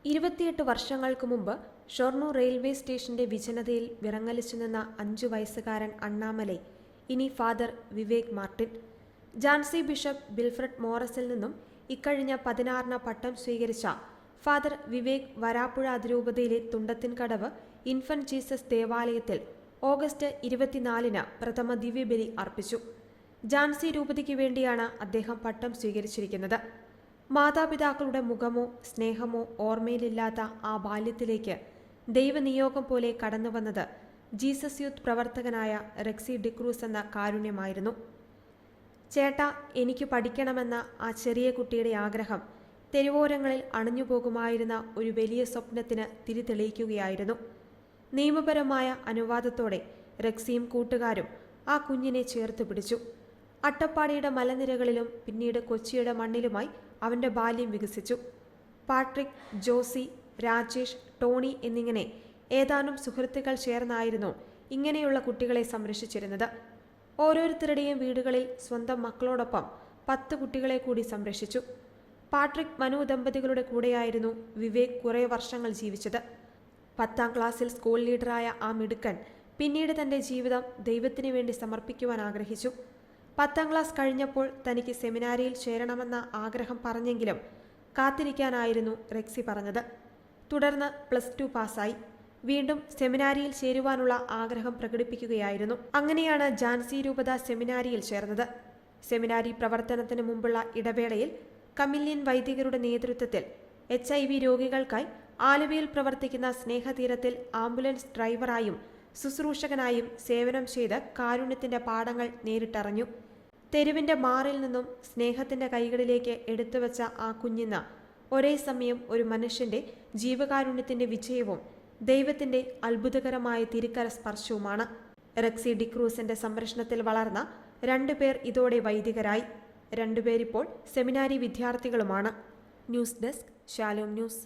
28 വർഷങ്ങൾക്ക് മുമ്പ് ഷൊർണൂർ റെയിൽവേ സ്റ്റേഷന്റെ വിജനതയിൽ വിറങ്ങലിച്ചു നിന്ന 5 വയസ്സുകാരൻ അണ്ണാമലൈ ഇനി father Vivek Martin. Jhansi bishop Bilfred മോറസിൽ നിന്നും ഇക്കഴിഞ്ഞ 16-ന് പട്ടം സ്വീകരിച്ച ഫാദർ വിവേക് വരാപ്പുഴ അതിരൂപതയിലെ തുണ്ടത്തിൻകടവ് ഇൻഫന്റ് ജീസസ് ദേവാലയത്തിൽ ഓഗസ്റ്റ് 24-ന് പ്രഥമ ദിവ്യബലി അർപ്പിച്ചു. ജാൻസി രൂപതയ്ക്ക് വേണ്ടിയാണ് അദ്ദേഹം പട്ടം സ്വീകരിച്ചിരിക്കുന്നത്. മാതാപിതാക്കളുടെ മുഖമോ സ്നേഹമോ ഓർമ്മയിലില്ലാത്ത ആ ബാല്യത്തിലേക്ക് ദൈവനിയോഗം പോലെ കടന്നുവന്നത് ജീസസ് യൂത്ത് പ്രവർത്തകനായ റെക്സി ഡിക്രൂസ് എന്ന കാരുണ്യമായിരുന്നു. ചേട്ടാ, എനിക്ക് പഠിക്കണമെന്ന ആ ചെറിയ കുട്ടിയുടെ ആഗ്രഹം തെരുവോരങ്ങളിൽ അണഞ്ഞുപോകുമായിരുന്ന ഒരു വലിയ സ്വപ്നത്തിന് തിരിതെളിയിക്കുകയായിരുന്നു. നിയമപരമായ അനുവാദത്തോടെ റെക്സിയും കൂട്ടുകാരും ആ കുഞ്ഞിനെ ചേർത്ത് പിടിച്ചു. അട്ടപ്പാടിയുടെ മലനിരകളിലും പിന്നീട് കൊച്ചിയുടെ മണ്ണിലുമായി അവന്റെ ബാല്യം വികസിച്ചു. പാട്രിക്, ജോസി, രാജേഷ്, ടോണി എന്നിങ്ങനെ ഏതാനും സുഹൃത്തുക്കൾ ചേർന്നായിരുന്നു ഇങ്ങനെയുള്ള കുട്ടികളെ സംരക്ഷിച്ചിരുന്നത്. ഓരോരുത്തരുടെയും വീടുകളിൽ സ്വന്തം മക്കളോടൊപ്പം 10 കുട്ടികളെ കൂടി സംരക്ഷിച്ചു. പാട്രിക്, മനു ദമ്പതികളുടെ കൂടെയായിരുന്നു വിവേക് കുറേ വർഷങ്ങൾ ജീവിച്ചത്. 10ാം ക്ലാസ്സിൽ സ്കൂൾ ലീഡറായ ആ മിടുക്കൻ പിന്നീട് തന്റെ ജീവിതം ദൈവത്തിനു വേണ്ടി സമർപ്പിക്കുവാൻ ആഗ്രഹിച്ചു. 10ാം ക്ലാസ് കഴിഞ്ഞപ്പോൾ തനിക്ക് സെമിനാരിയിൽ ചേരണമെന്ന ആഗ്രഹം പറഞ്ഞെങ്കിലും കാത്തിരിക്കാനായിരുന്നു റെക്സി പറഞ്ഞത്. തുടർന്ന് +2 പാസ്സായി. വീണ്ടും സെമിനാരിയിൽ ചേരുവാനുള്ള ആഗ്രഹം പ്രകടിപ്പിക്കുകയായിരുന്നു. അങ്ങനെയാണ് ജാൻസി രൂപത സെമിനാരിയിൽ ചേർന്നത്. സെമിനാരി പ്രവർത്തനത്തിന് മുമ്പുള്ള ഇടവേളയിൽ കമില്യൻ വൈദികരുടെ നേതൃത്വത്തിൽ HIV രോഗികൾക്കായി ആലുവയിൽ പ്രവർത്തിക്കുന്ന സ്നേഹതീരത്തിൽ ആംബുലൻസ് ഡ്രൈവറായും ശുശ്രൂഷകനായും സേവനം ചെയ്ത് കാരുണ്യത്തിന്റെ പാഠങ്ങൾ നേരിട്ടറിഞ്ഞു. തെരുവിന്റെ മാറിൽ നിന്നും സ്നേഹത്തിന്റെ കൈകളിലേക്ക് എടുത്തുവച്ച ആ കുഞ്ഞിന് ഒരേ സമയം ഒരു മനുഷ്യന്റെ ജീവകാരുണ്യത്തിന്റെ വിജയവും ദൈവത്തിന്റെ അത്ഭുതകരമായ തിരുക്കര സ്പർശവുമാണ്. റെക്സി ഡിക്രൂസിന്റെ സംരക്ഷണത്തിൽ വളർന്ന 2 പേർ ഇതോടെ വൈദികരായി. 2 പേരിപ്പോൾ സെമിനാരി വിദ്യാർത്ഥികളുമാണ്. News desk, Shalom news.